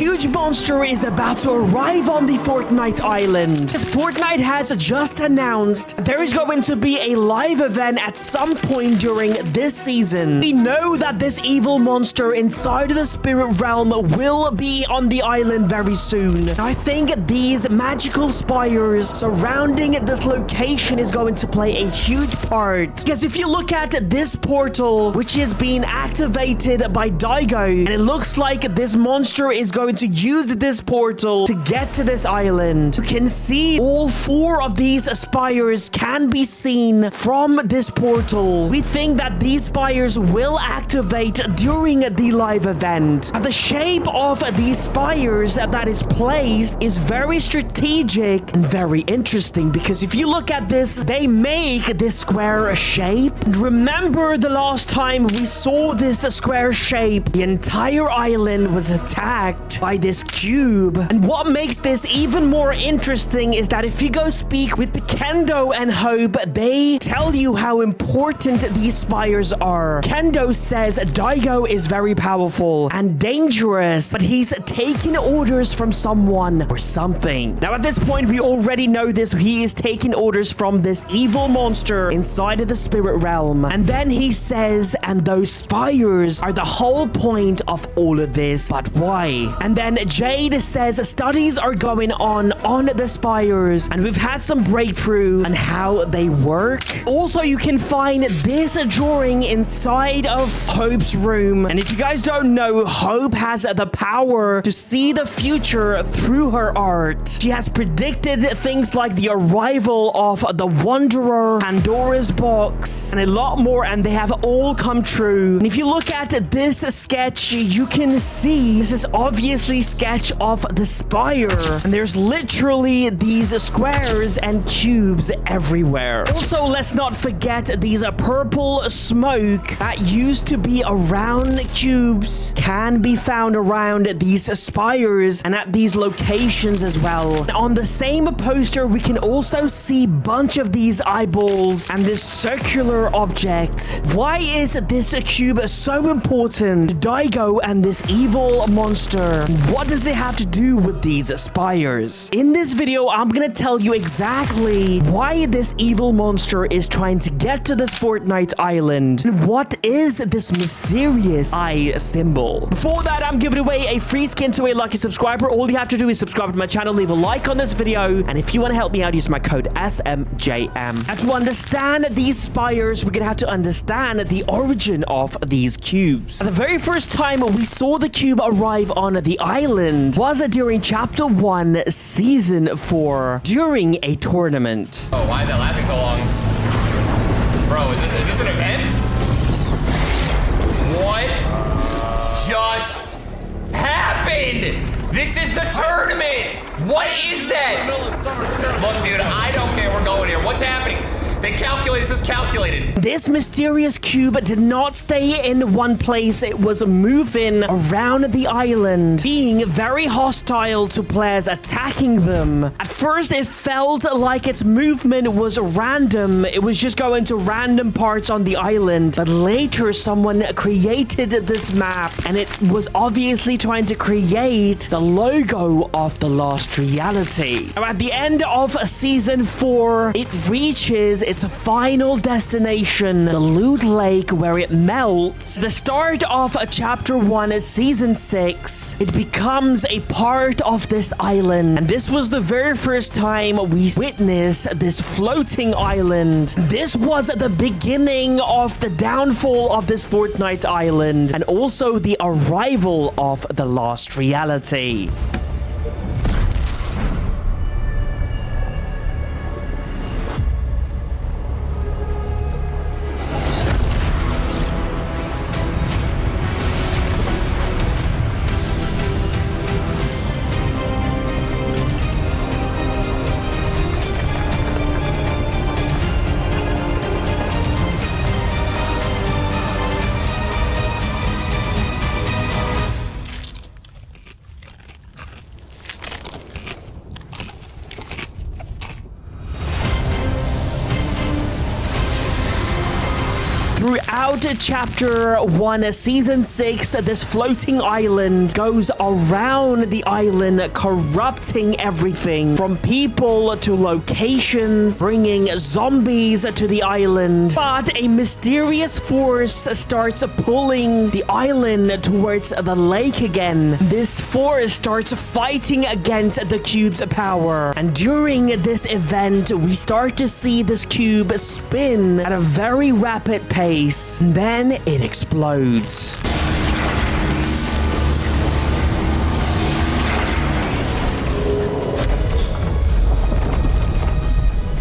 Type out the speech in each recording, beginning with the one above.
huge monster is about to arrive on the Fortnite island. As Fortnite has just announced, there is going to be a live event at some point during this season. We know that this evil monster inside of the spirit realm will be on the island very soon. I think these magical spires surrounding this location is going to play a huge part. Because if you look at this portal, which is being activated by Daigo, and it looks like this monster is going to use this portal to get to this island. You can see all 4 of these spires can be seen from this portal. We think that these spires will activate during the live event. The shape of these spires that is placed is very strategic and very interesting, because if you look at this, they make this square shape. And remember the last time we saw this square shape, the entire island was attacked by this cube. And what makes this even more interesting is that if you go speak with the Kendo and Hope, they tell you how important these spires are. Kendo says Daigo is very powerful and dangerous, but he's taking orders from someone or something. Now at this point, we already know this. He is taking orders from this evil monster inside of the spirit realm. And then he says, and those spires are the whole point of all of this. But why? And then Jade says studies are going on the spires, and we've had some breakthrough on how they work. Also, you can find this drawing inside of Hope's room. And if you guys don't know, Hope has the power to see the future through her art. She has predicted things like the arrival of the Wanderer, Pandora's box, and a lot more, and they have all come true. And if you look at this sketch, you can see this is obviously sketch of the spire, and there's literally these squares and cubes everywhere. Also, let's not forget these purple smoke that used to be around cubes can be found around these spires and at these locations as well. On the same poster, we can also see a bunch of these eyeballs and this circular object. Why is this cube so important to Daigo and this evil monster? What does it have to do with these spires? In this video, I'm gonna tell you exactly why this evil monster is trying to get to this Fortnite island, and what is this mysterious eye symbol. Before that, I'm giving away a free skin to a lucky subscriber. All you have to do is subscribe to my channel, leave a like on this video, and if you want to help me out, use my code SMJM. And to understand these spires, we're gonna have to understand the origin of these cubes. The very first time we saw the cube arrive on the island was during chapter 1 season 4 during a tournament. Oh, why is that lasting so long? Bro, is this an event? What just happened? This is the tournament. What is that? Look, dude, I don't care. We're going here. What's happening? They calculate. This is calculated. This mysterious cube did not stay in one place. It was moving around the island, being very hostile to players attacking them. At first, it felt like its movement was random. It was just going to random parts on the island. But later, someone created this map, and it was obviously trying to create the logo of the Lost Reality. Now, at the end of season 4, it reaches its final destination, the Loot Lake, where it melts. The start of chapter 1 season 6, it becomes a part of this island, and this was the very first time we witnessed this floating island. This was the beginning of the downfall of this Fortnite island, and also the arrival of the Lost Reality. throughout chapter 1, season 6, this floating island goes around the island, corrupting everything from people to locations, bringing zombies to the island. But a mysterious force starts pulling the island towards the lake again. This force starts fighting against the cube's power. And during this event, we start to see this cube spin at a very rapid pace. And then it explodes.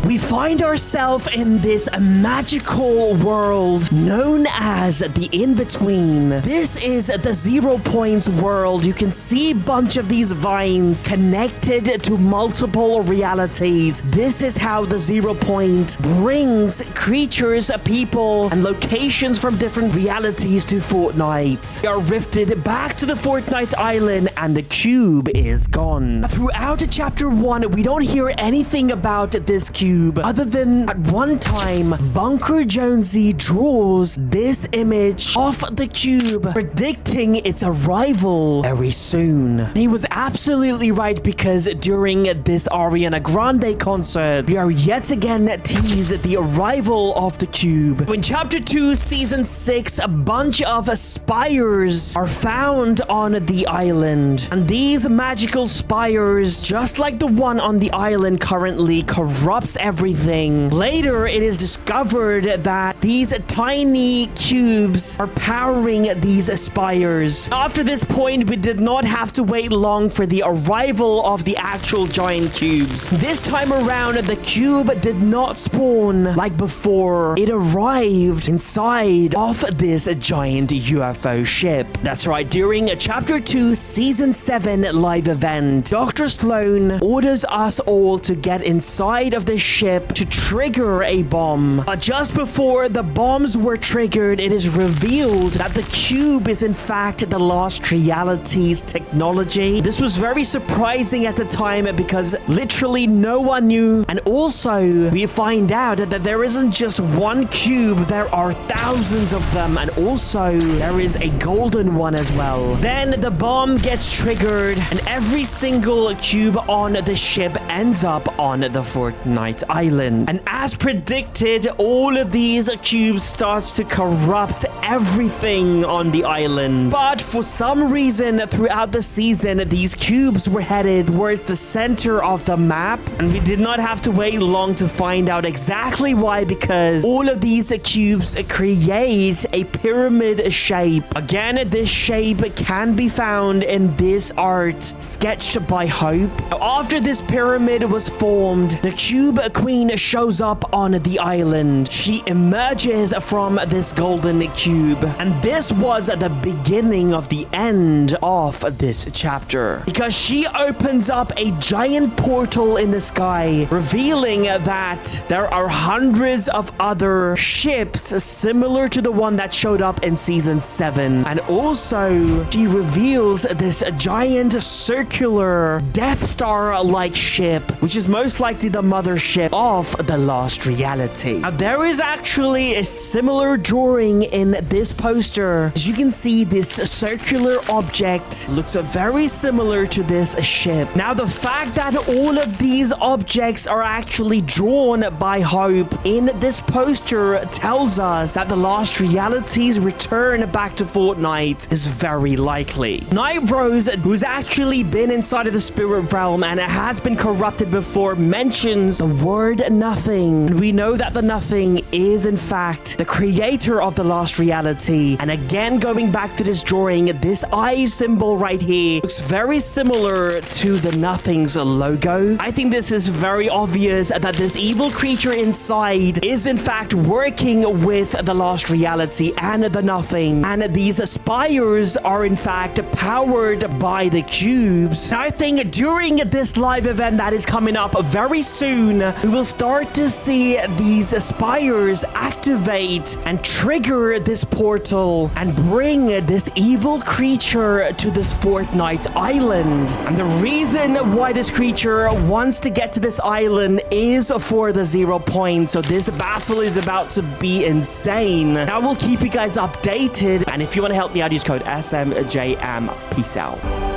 We find ourselves in this magical world known as the In-Between. This is the 0 Points world. You can see a bunch of these vines connected to multiple realities. This is how the 0 Point brings creatures, people, and locations from different realities to Fortnite. We are rifted back to the Fortnite island and the cube is gone. Throughout chapter 1, we don't hear anything about this cube. Other than at one time, Bunker Jonesy draws this image of the cube, predicting its arrival very soon. He was absolutely right, because during this Ariana Grande concert, we are yet again teased the arrival of the cube. In chapter 2, season 6, a bunch of spires are found on the island. And these magical spires, just like the one on the island currently, corrupts everything. Later, it is discovered that these tiny cubes are powering these spires. After this point, we did not have to wait long for the arrival of the actual giant cubes. This time around, the cube did not spawn like before. It arrived inside of this giant UFO ship. That's right, during chapter 2, season 7 live event, Dr. Sloan orders us all to get inside of the ship to trigger a bomb. But just before the bombs were triggered, it is revealed that the cube is in fact the Lost Realities technology. This was very surprising at the time because literally no one knew. And also, we find out that there isn't just one cube, there are thousands of them. And also, there is a golden one as well. Then the bomb gets triggered and every single cube on the ship ends up on the Fortnite island. And as predicted, all of these cubes starts to corrupt everything on the island. But for some reason, throughout the season, these cubes were headed towards the center of the map. And we did not have to wait long to find out exactly why, because all of these cubes create a pyramid shape. Again, this shape can be found in this art sketched by Hope. After this pyramid was formed, the Cube Queen shows up on the island. She emerges from this golden cube. And this was the beginning of the end of this chapter, because she opens up a giant portal in the sky, revealing that there are hundreds of other ships similar to the one that showed up in season 7. And also, she reveals this giant circular Death Star-like ship, which is most likely the mothership of the Lost Reality. Now, there is actually a similar drawing in this poster. As you can see, this circular object looks very similar to this ship. Now, the fact that all of these objects are actually drawn by Hope in this poster tells us that the Lost Reality's return back to Fortnite is very likely. Night Rose, who's actually been inside of the spirit realm and has been corrupted before, mentions the word nothing. And we know that the nothing is in fact the creator of the Lost Reality. And again, going back to this drawing, this eye symbol right here looks very similar to the nothing's logo. I think this is very obvious that this evil creature inside is in fact working with the Lost Reality and the nothing. And these spires are in fact powered by the cubes. I think during this live event that is coming up very soon, we will start to see these spires activate and trigger this portal and bring this evil creature to this Fortnite island. And the reason why this creature wants to get to this island is for the 0 points. So this battle is about to be insane. I will keep you guys updated. And if you want to help me out, use code SMJM. Peace out.